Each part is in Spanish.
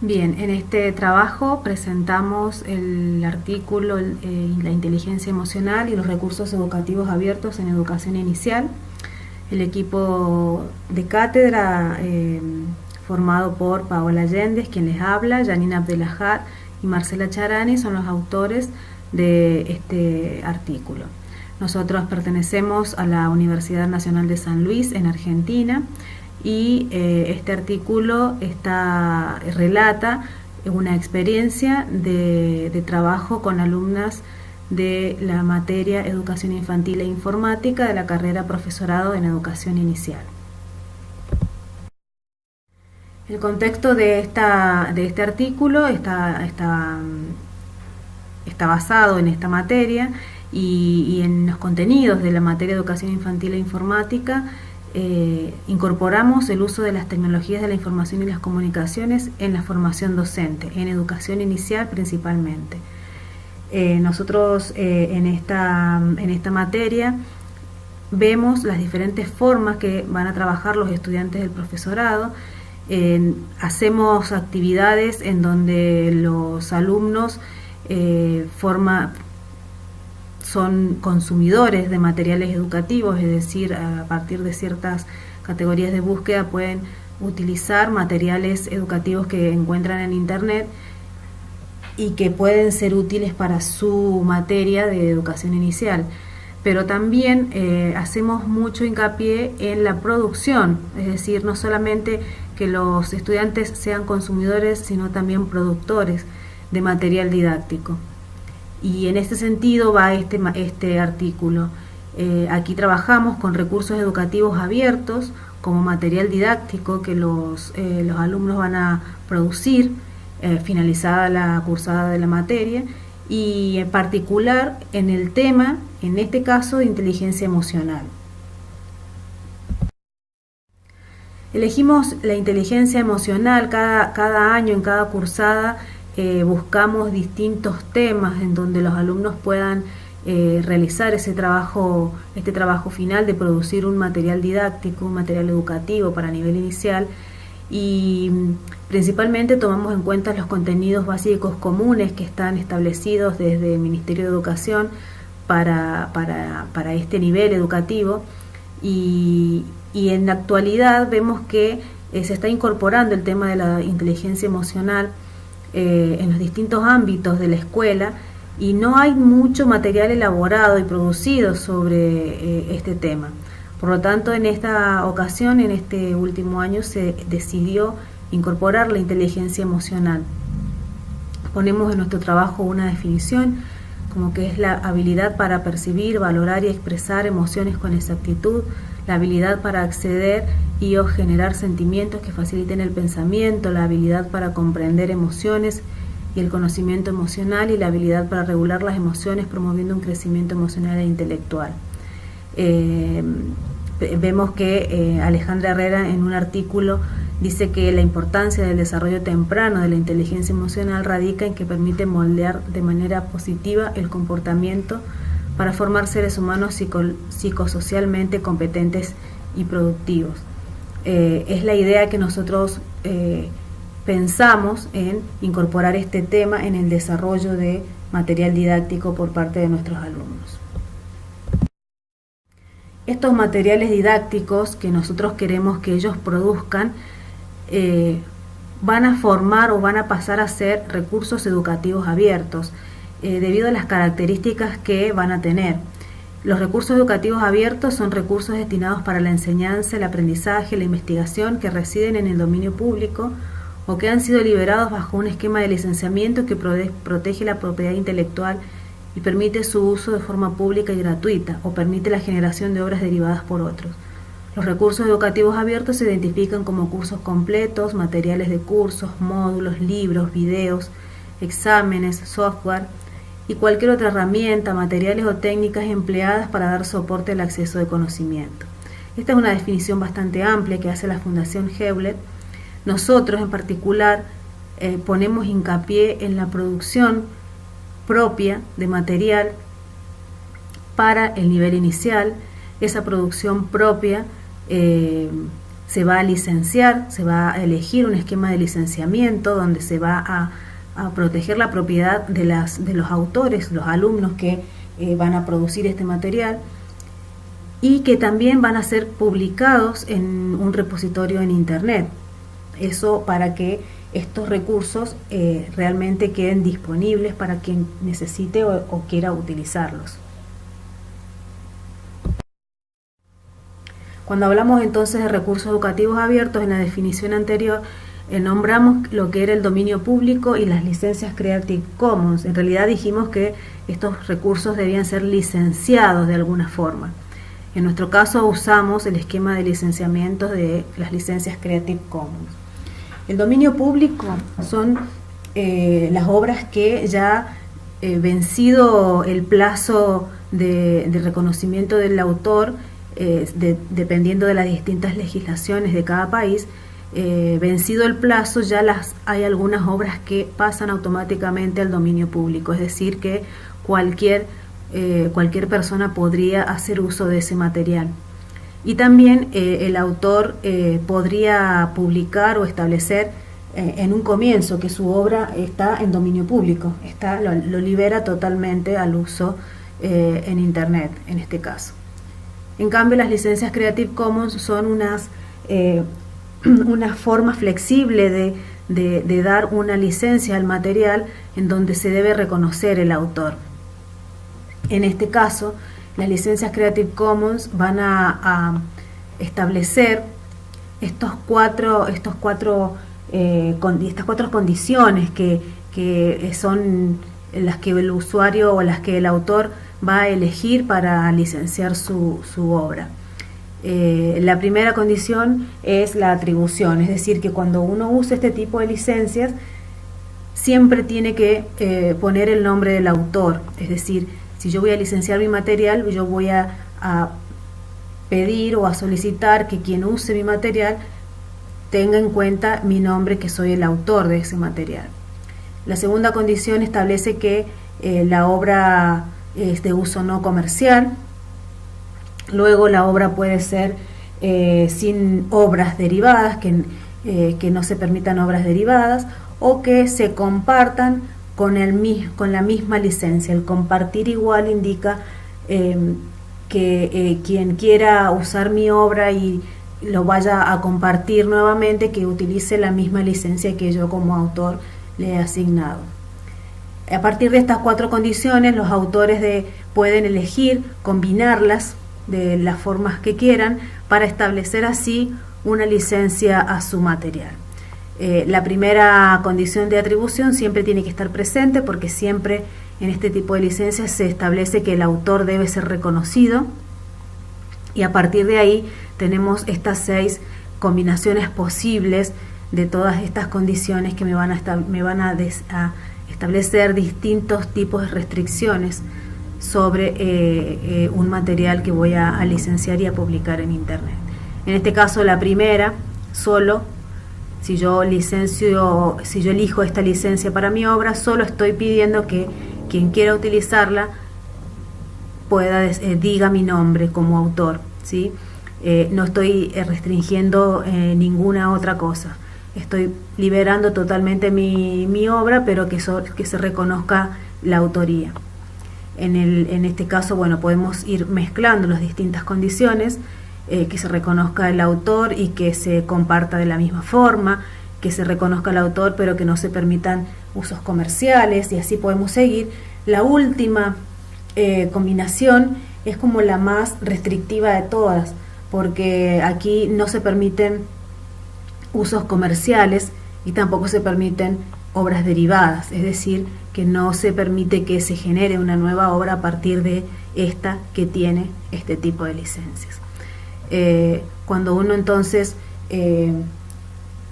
Bien, en este trabajo presentamos el artículo La inteligencia emocional y los recursos educativos abiertos en educación inicial. El equipo de cátedra formado por Paola Allende, quien les habla, Janine Abdelahad y Marcela Charani son los autores de este artículo. Nosotros pertenecemos a la Universidad Nacional de San Luis en Argentina y este artículo relata una experiencia de trabajo con alumnas de la materia Educación Infantil e Informática de la carrera Profesorado en Educación Inicial. El contexto de este artículo está basado en esta materia y en los contenidos de la materia Educación Infantil e Informática. Incorporamos el uso de las tecnologías de la información y las comunicaciones en la formación docente, en educación inicial principalmente. Nosotros en esta materia vemos las diferentes formas que van a trabajar los estudiantes del profesorado. Hacemos actividades en donde los alumnos son consumidores de materiales educativos, es decir, a partir de ciertas categorías de búsqueda pueden utilizar materiales educativos que encuentran en internet y que pueden ser útiles para su materia de educación inicial. Pero también hacemos mucho hincapié en la producción, es decir, no solamente que los estudiantes sean consumidores, sino también productores de material didáctico. Y en este sentido va este artículo. Aquí trabajamos con recursos educativos abiertos como material didáctico que los alumnos van a producir finalizada la cursada de la materia, y en particular en el tema, en este caso, de inteligencia emocional. Elegimos la inteligencia emocional cada año, en cada cursada. Buscamos distintos temas en donde los alumnos puedan realizar este trabajo final de producir un material didáctico, un material educativo para nivel inicial, y principalmente tomamos en cuenta los contenidos básicos comunes que están establecidos desde el Ministerio de Educación para este nivel educativo, y en la actualidad vemos que se está incorporando el tema de la inteligencia emocional en los distintos ámbitos de la escuela, y no hay mucho material elaborado y producido sobre este tema. Por lo tanto, en esta ocasión, en este último año, se decidió incorporar la inteligencia emocional. Ponemos en nuestro trabajo una definición como que es la habilidad para percibir, valorar y expresar emociones con exactitud, la habilidad para acceder y o generar sentimientos que faciliten el pensamiento, la habilidad para comprender emociones y el conocimiento emocional, y la habilidad para regular las emociones promoviendo un crecimiento emocional e intelectual. Vemos que Alejandra Herrera en un artículo dice que la importancia del desarrollo temprano de la inteligencia emocional radica en que permite moldear de manera positiva el comportamiento para formar seres humanos psicosocialmente competentes y productivos. Es la idea que nosotros pensamos en incorporar este tema en el desarrollo de material didáctico por parte de nuestros alumnos. Estos materiales didácticos que nosotros queremos que ellos produzcan van a formar o van a pasar a ser recursos educativos abiertos debido a las características que van a tener. Los recursos educativos abiertos son recursos destinados para la enseñanza, el aprendizaje, la investigación, que residen en el dominio público o que han sido liberados bajo un esquema de licenciamiento que protege la propiedad intelectual y permite su uso de forma pública y gratuita, o permite la generación de obras derivadas por otros. Los recursos educativos abiertos se identifican como cursos completos, materiales de cursos, módulos, libros, videos, exámenes, software y cualquier otra herramienta, materiales o técnicas empleadas para dar soporte al acceso de conocimiento. Esta es una definición bastante amplia que hace la Fundación Hewlett. Nosotros en particular ponemos hincapié en la producción propia de material para el nivel inicial. Esa producción propia se va a licenciar, se va a elegir un esquema de licenciamiento donde se va a proteger la propiedad de los autores, los alumnos que van a producir este material, y que también van a ser publicados en un repositorio en internet. Eso para que estos recursos realmente queden disponibles para quien necesite o quiera utilizarlos. Cuando hablamos entonces de recursos educativos abiertos, en la definición anterior nombramos lo que era el dominio público y las licencias Creative Commons. En realidad dijimos que estos recursos debían ser licenciados de alguna forma. En nuestro caso usamos el esquema de licenciamiento de las licencias Creative Commons. El dominio público son las obras que ya vencido el plazo de reconocimiento del autor, dependiendo de las distintas legislaciones de cada país, vencido el plazo, ya hay algunas obras que pasan automáticamente al dominio público, es decir, que cualquier persona podría hacer uso de ese material. Y también el autor podría publicar o establecer en un comienzo que su obra está en dominio público, lo libera totalmente al uso en internet en este caso. En cambio, las licencias Creative Commons son una forma flexible de dar una licencia al material en donde se debe reconocer el autor. En este caso, las licencias Creative Commons van a establecer estas cuatro condiciones que son las que el usuario o las que el autor va a elegir para licenciar su obra. La primera condición es la atribución, es decir, que cuando uno usa este tipo de licencias siempre tiene que poner el nombre del autor, es decir, si yo voy a licenciar mi material, yo voy a pedir o a solicitar que quien use mi material tenga en cuenta mi nombre, que soy el autor de ese material. La segunda condición establece que la obra es de uso no comercial. Luego la obra puede ser sin obras derivadas, que no se permitan obras derivadas, o que se compartan con la misma licencia. El compartir igual indica que quien quiera usar mi obra y lo vaya a compartir nuevamente, que utilice la misma licencia que yo como autor le he asignado. A partir de estas cuatro condiciones, los autores pueden elegir combinarlas de las formas que quieran para establecer así una licencia a su material. La primera condición de atribución siempre tiene que estar presente, porque siempre en este tipo de licencias se establece que el autor debe ser reconocido, y a partir de ahí tenemos estas 6 combinaciones posibles de todas estas condiciones que me van a establecer distintos tipos de restricciones sobre un material que voy a licenciar y a publicar en internet. En este caso, la primera, solo si yo elijo esta licencia para mi obra, solo estoy pidiendo que quien quiera utilizarla diga mi nombre como autor, ¿sí? No estoy restringiendo ninguna otra cosa. Estoy liberando totalmente mi obra, pero que se reconozca la autoría. En este caso, bueno, podemos ir mezclando las distintas condiciones, que se reconozca el autor y que se comparta de la misma forma, que se reconozca el autor pero que no se permitan usos comerciales, y así podemos seguir. La última combinación es como la más restrictiva de todas, porque aquí no se permiten usos comerciales y tampoco se permiten obras derivadas, es decir, que no se permite que se genere una nueva obra a partir de esta que tiene este tipo de licencias. Cuando uno entonces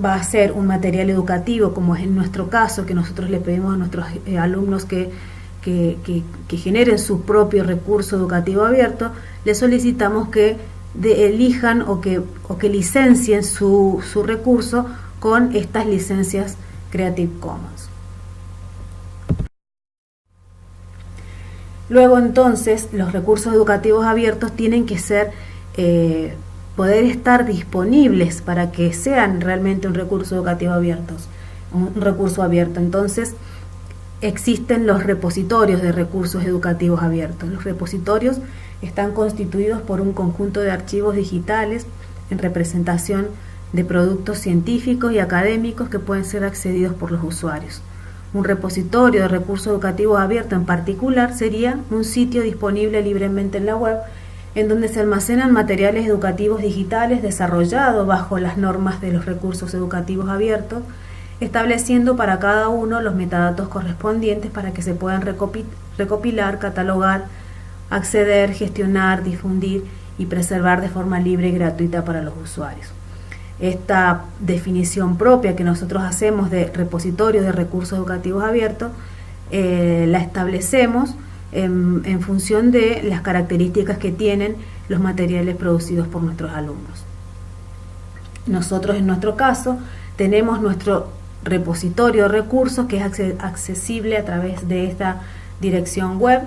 va a hacer un material educativo, como es en nuestro caso, que nosotros le pedimos a nuestros alumnos que generen su propio recurso educativo abierto, les solicitamos que elijan o que licencien su recurso con estas licencias Creative Commons. Luego entonces los recursos educativos abiertos tienen que ser poder estar disponibles para que sean realmente un recurso educativo un recurso abierto. Entonces, existen los repositorios de recursos educativos abiertos. Los repositorios están constituidos por un conjunto de archivos digitales en representación de productos científicos y académicos que pueden ser accedidos por los usuarios. Un repositorio de recursos educativos abiertos en particular sería un sitio disponible libremente en la web en donde se almacenan materiales educativos digitales desarrollados bajo las normas de los recursos educativos abiertos, estableciendo para cada uno los metadatos correspondientes para que se puedan recopilar, catalogar, acceder, gestionar, difundir y preservar de forma libre y gratuita para los usuarios. Esta definición propia que nosotros hacemos de repositorio de recursos educativos abiertos la establecemos en función de las características que tienen los materiales producidos por nuestros alumnos. Nosotros, en nuestro caso, tenemos nuestro repositorio de recursos que es accesible a través de esta dirección web,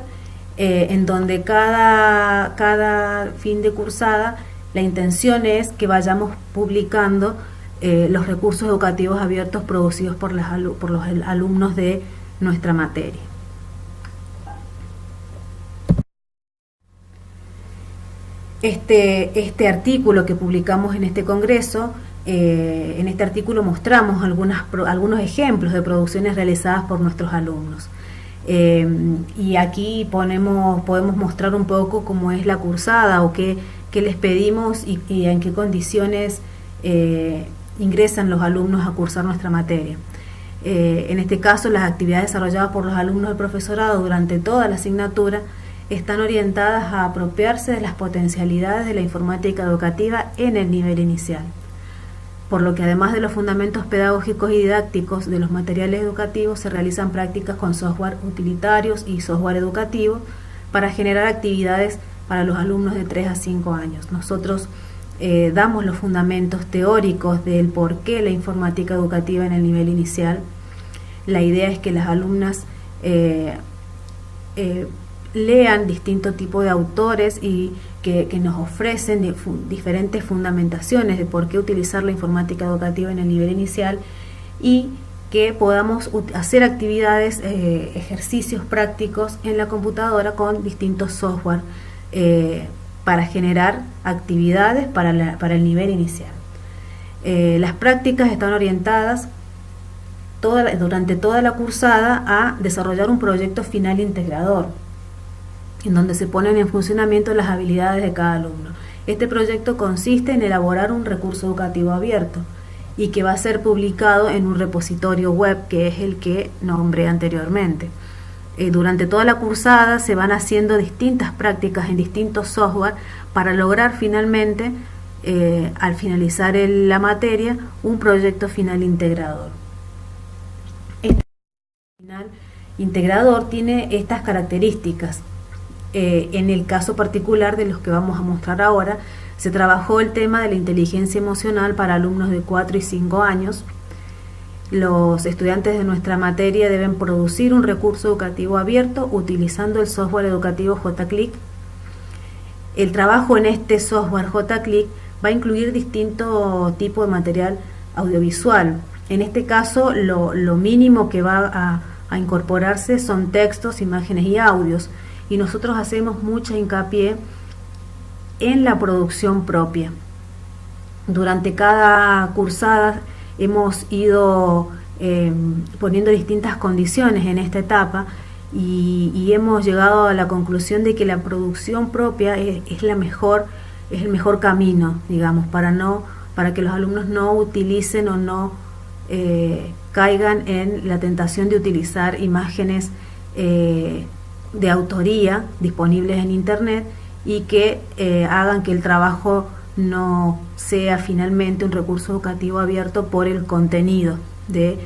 en donde cada fin de cursada la intención es que vayamos publicando los recursos educativos abiertos producidos por los alumnos de nuestra materia. Este artículo que publicamos en este congreso, en este artículo mostramos algunos ejemplos de producciones realizadas por nuestros alumnos. Y aquí podemos mostrar un poco cómo es la cursada o qué les pedimos y en qué condiciones ingresan los alumnos a cursar nuestra materia. En este caso, las actividades desarrolladas por los alumnos del profesorado durante toda la asignatura están orientadas a apropiarse de las potencialidades de la informática educativa en el nivel inicial, por lo que además de los fundamentos pedagógicos y didácticos de los materiales educativos se realizan prácticas con software utilitarios y software educativo para generar actividades para los alumnos de 3 a 5 años. Nosotros damos los fundamentos teóricos del por qué la informática educativa en el nivel inicial. La idea es que las alumnas lean distintos tipos de autores y que nos ofrecen diferentes fundamentaciones de por qué utilizar la informática educativa en el nivel inicial y que podamos hacer actividades, ejercicios prácticos en la computadora con distintos software para generar actividades para el nivel inicial. Las prácticas están orientadas durante toda la cursada a desarrollar un proyecto final integrador, en donde se ponen en funcionamiento las habilidades de cada alumno. Este proyecto consiste en elaborar un recurso educativo abierto y que va a ser publicado en un repositorio web que es el que nombré anteriormente. Durante toda la cursada se van haciendo distintas prácticas en distintos software para lograr finalmente, al finalizar la materia, un proyecto final integrador. Este final integrador tiene estas características. En el caso particular de los que vamos a mostrar ahora, se trabajó el tema de la inteligencia emocional para alumnos de 4 y 5 años. Los estudiantes de nuestra materia deben producir un recurso educativo abierto utilizando el software educativo JClick. El trabajo en este software JClick va a incluir distinto tipo de material audiovisual. En este caso, lo mínimo que va a incorporarse son textos, imágenes y audios. Y nosotros hacemos mucha hincapié en la producción propia. Durante cada cursada hemos ido poniendo distintas condiciones en esta etapa y hemos llegado a la conclusión de que la producción propia es el mejor camino, digamos, para que los alumnos no utilicen o no caigan en la tentación de utilizar imágenes de autoría disponibles en internet y que hagan que el trabajo no sea finalmente un recurso educativo abierto por el contenido de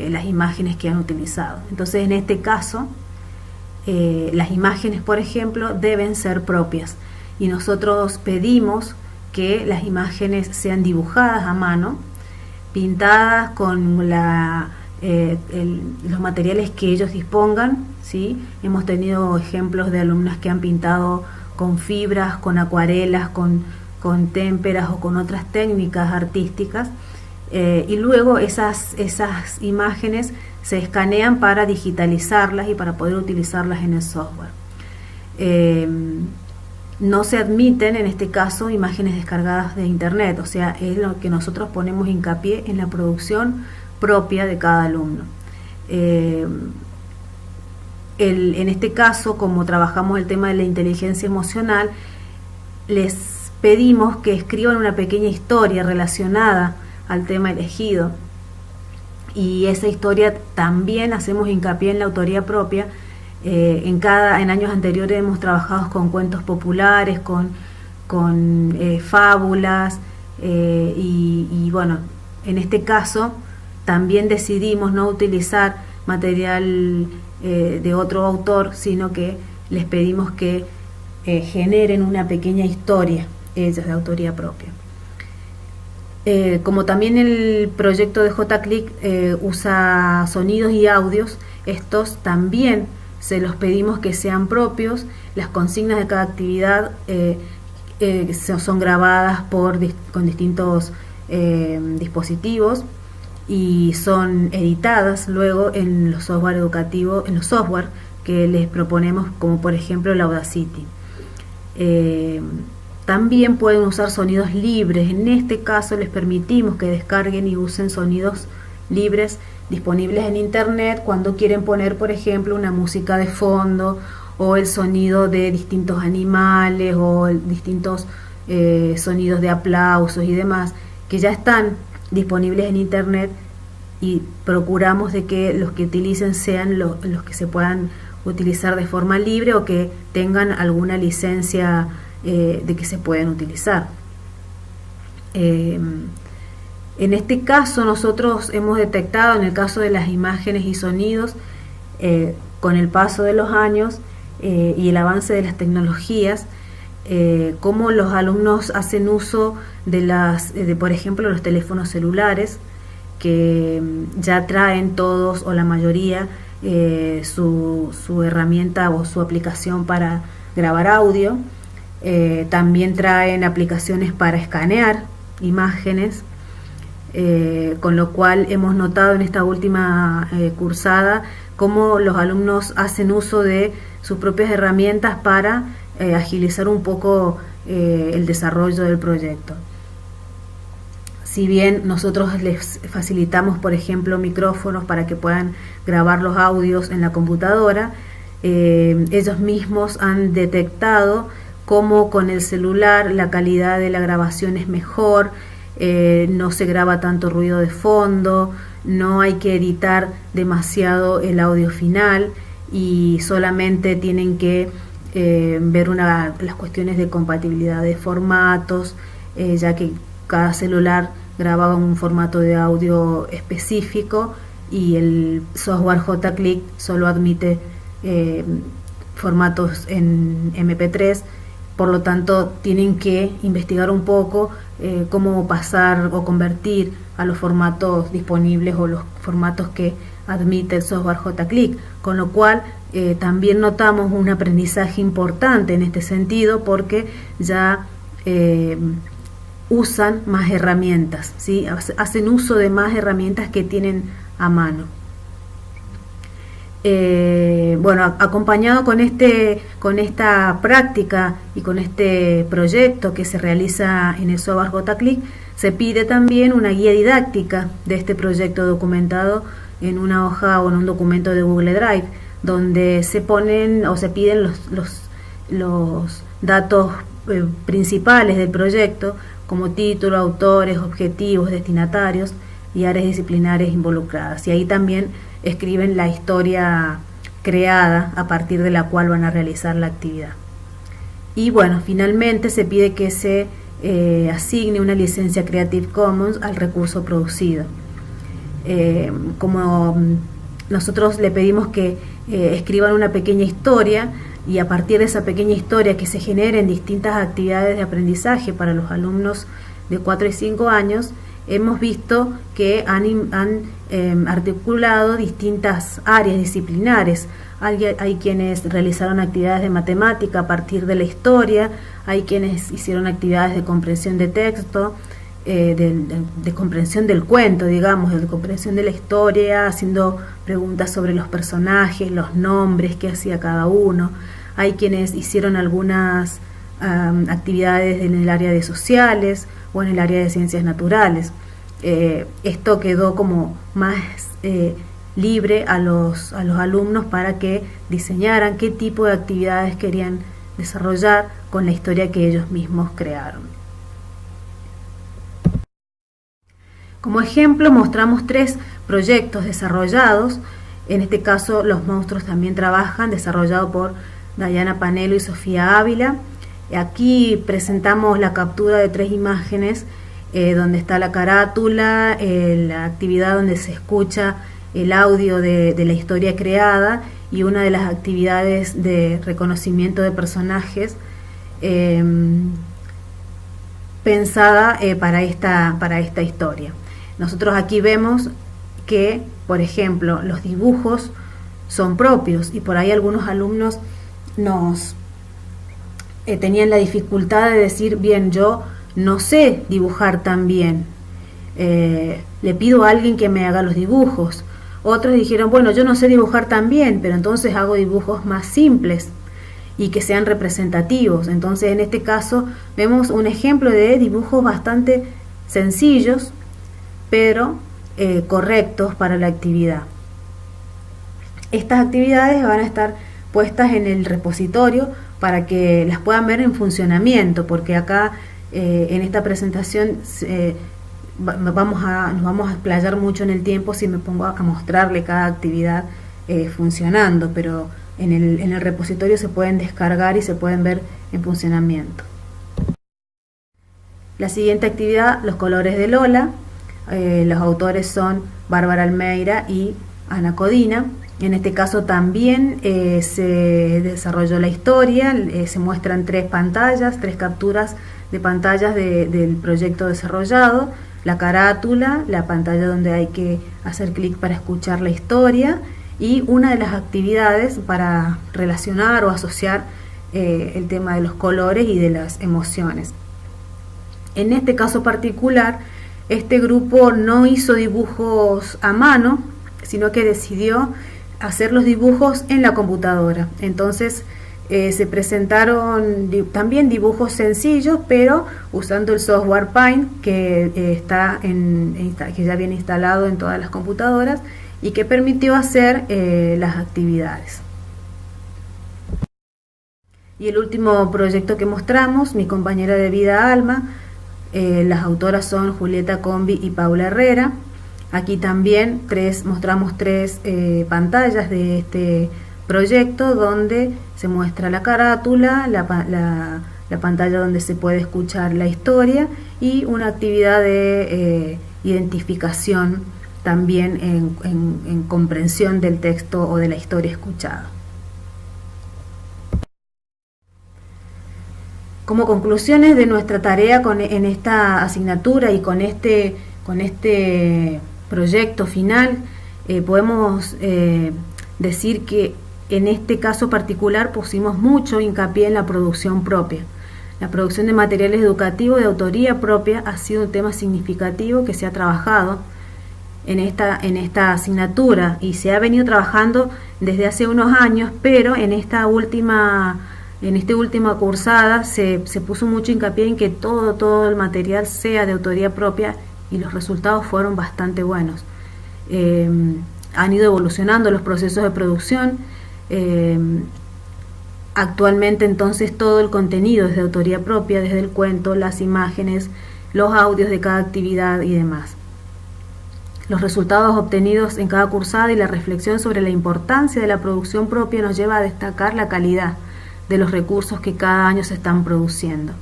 las imágenes que han utilizado. Entonces, en este caso, las imágenes, por ejemplo, deben ser propias y nosotros pedimos que las imágenes sean dibujadas a mano, pintadas con los materiales que ellos dispongan, ¿sí? Hemos tenido ejemplos de alumnas que han pintado con fibras, con acuarelas, con con témperas o con otras técnicas artísticas, y luego esas imágenes se escanean para digitalizarlas y para poder utilizarlas en el software. No se admiten en este caso imágenes descargadas de internet, o sea, es lo que nosotros ponemos hincapié en la producción propia de cada alumno. En este caso, como trabajamos el tema de la inteligencia emocional, les pedimos que escriban una pequeña historia relacionada al tema elegido, y esa historia también hacemos hincapié en la autoría propia. En años anteriores hemos trabajado con cuentos populares, con fábulas, y bueno, en este caso también decidimos no utilizar material de otro autor, sino que les pedimos que generen una pequeña historia, ellos, de autoría propia. Como también el proyecto de JClick usa sonidos y audios, estos también se los pedimos que sean propios. Las consignas de cada actividad son grabadas con distintos dispositivos y son editadas luego en los software educativos, en los software que les proponemos, como por ejemplo el Audacity. También pueden usar sonidos libres. En este caso les permitimos que descarguen y usen sonidos libres disponibles en internet cuando quieren poner, por ejemplo, una música de fondo, o el sonido de distintos animales, o distintos sonidos de aplausos y demás, que ya están disponibles en internet, y procuramos de que los que utilicen sean los que se puedan utilizar de forma libre o que tengan alguna licencia de que se pueden utilizar. En este caso nosotros hemos detectado, en el caso de las imágenes y sonidos, con el paso de los años y el avance de las tecnologías, cómo los alumnos hacen uso de por ejemplo, los teléfonos celulares, que ya traen todos o la mayoría su herramienta o su aplicación para grabar audio. También traen aplicaciones para escanear imágenes, con lo cual hemos notado en esta última cursada cómo los alumnos hacen uso de sus propias herramientas para agilizar un poco el desarrollo del proyecto. Si bien nosotros les facilitamos, por ejemplo, micrófonos para que puedan grabar los audios en la computadora, ellos mismos han detectado cómo con el celular la calidad de la grabación es mejor, no se graba tanto ruido de fondo, no hay que editar demasiado el audio final, y solamente tienen que ver las cuestiones de compatibilidad de formatos, ya que cada celular grababa un formato de audio específico y el software JClick solo admite formatos en MP3. Por lo tanto, tienen que investigar un poco cómo pasar o convertir a los formatos disponibles o los formatos que admite el software JClick, con lo cual también notamos un aprendizaje importante en este sentido, porque ya usan más herramientas, ¿sí? Hacen uso de más herramientas que tienen a mano. Bueno, acompañado con esta práctica y con este proyecto que se realiza en el software JClick, se pide también una guía didáctica de este proyecto documentado en una hoja o en un documento de Google Drive, donde se ponen o se piden los datos principales del proyecto, como título, autores, objetivos, destinatarios y áreas disciplinares involucradas. Y ahí también escriben la historia creada a partir de la cual van a realizar la actividad. Y bueno, finalmente se pide que se asigne una licencia Creative Commons al recurso producido. Como nosotros le pedimos que escriban una pequeña historia, y a partir de esa pequeña historia que se generen distintas actividades de aprendizaje para los alumnos de 4 y 5 años, hemos visto que han articulado distintas áreas disciplinares. Hay quienes realizaron actividades de matemática a partir de la historia, hay quienes hicieron actividades de comprensión de texto, de comprensión del cuento, digamos, de comprensión de la historia, haciendo preguntas sobre los personajes, los nombres, qué hacía cada uno. Hay quienes hicieron algunas actividades en el área de sociales o en el área de ciencias naturales. Esto quedó como más libre a los alumnos para que diseñaran qué tipo de actividades querían desarrollar con la historia que ellos mismos crearon. Como ejemplo mostramos 3 proyectos desarrollados. En este caso Los monstruos también trabajan, desarrollado por Dayana Panelo y Sofía Ávila. Aquí presentamos la captura de 3 imágenes, donde está la carátula, la actividad donde se escucha el audio de la historia creada, y una de las actividades de reconocimiento de personajes pensada para esta historia. Nosotros aquí vemos que, por ejemplo, los dibujos son propios, y por ahí algunos alumnos tenían la dificultad de decir, bien, yo no sé dibujar tan bien, le pido a alguien que me haga los dibujos. Otros dijeron, bueno, yo no sé dibujar tan bien, pero entonces hago dibujos más simples y que sean representativos. Entonces, en este caso vemos un ejemplo de dibujos bastante sencillos, pero correctos para la actividad. Estas actividades van a estar puestas en el repositorio para que las puedan ver en funcionamiento, porque acá en esta presentación nos vamos a explayar mucho en el tiempo si me pongo a mostrarle cada actividad funcionando, pero en el repositorio se pueden descargar y se pueden ver en funcionamiento. La siguiente actividad, los colores de Lola. Los autores son Bárbara Almeida y Ana Codina. En este caso también se desarrolló la historia, se muestran 3 pantallas, 3 capturas de pantallas del proyecto desarrollado, la carátula, la pantalla donde hay que hacer clic para escuchar la historia, y una de las actividades para relacionar o asociar el tema de los colores y de las emociones. En este caso particular, este grupo no hizo dibujos a mano, sino que decidió hacer los dibujos en la computadora. Entonces se presentaron también dibujos sencillos, pero usando el software Paint, que que ya viene instalado en todas las computadoras y que permitió hacer las actividades. Y el último proyecto que mostramos, Mi compañera de vida Alma. Las autoras son Julieta Combi y Paula Herrera. Aquí también mostramos 3 pantallas de este proyecto, donde se muestra la carátula, la pantalla donde se puede escuchar la historia, y una actividad de identificación también en comprensión del texto o de la historia escuchada. Como conclusiones de nuestra tarea en esta asignatura y con este proyecto final, podemos decir que en este caso particular pusimos mucho hincapié en la producción propia. La producción de materiales educativos de autoría propia ha sido un tema significativo que se ha trabajado en esta asignatura, y se ha venido trabajando desde hace unos años, pero en esta última cursada se puso mucho hincapié en que todo el material sea de autoría propia, y los resultados fueron bastante buenos. Han ido evolucionando los procesos de producción. Actualmente entonces todo el contenido es de autoría propia, desde el cuento, las imágenes, los audios de cada actividad y demás. Los resultados obtenidos en cada cursada y la reflexión sobre la importancia de la producción propia nos lleva a destacar la calidad de los recursos que cada año se están produciendo.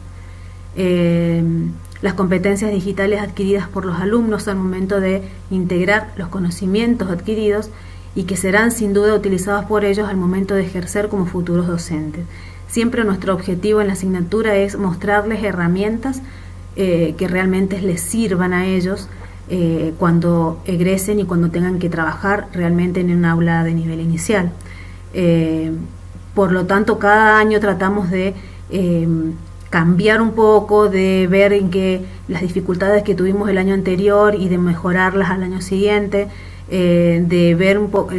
Las competencias digitales adquiridas por los alumnos al momento de integrar los conocimientos adquiridos, y que serán sin duda utilizados por ellos al momento de ejercer como futuros docentes. Siempre nuestro objetivo en la asignatura es mostrarles herramientas que realmente les sirvan a ellos cuando egresen y cuando tengan que trabajar realmente en un aula de nivel inicial. Por lo tanto, cada año tratamos de cambiar un poco, de ver en qué las dificultades que tuvimos el año anterior y de mejorarlas al año siguiente, de ver un poco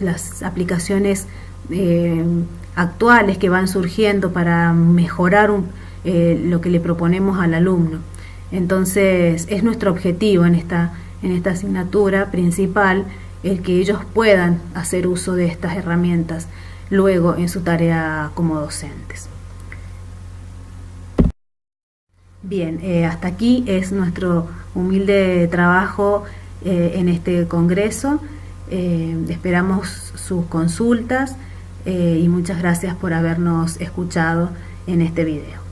las aplicaciones actuales que van surgiendo para mejorar lo que le proponemos al alumno. Entonces es nuestro objetivo en esta asignatura principal el que ellos puedan hacer uso de estas herramientas luego en su tarea como docentes. Bien, hasta aquí es nuestro humilde trabajo en este congreso. Esperamos sus consultas y muchas gracias por habernos escuchado en este video.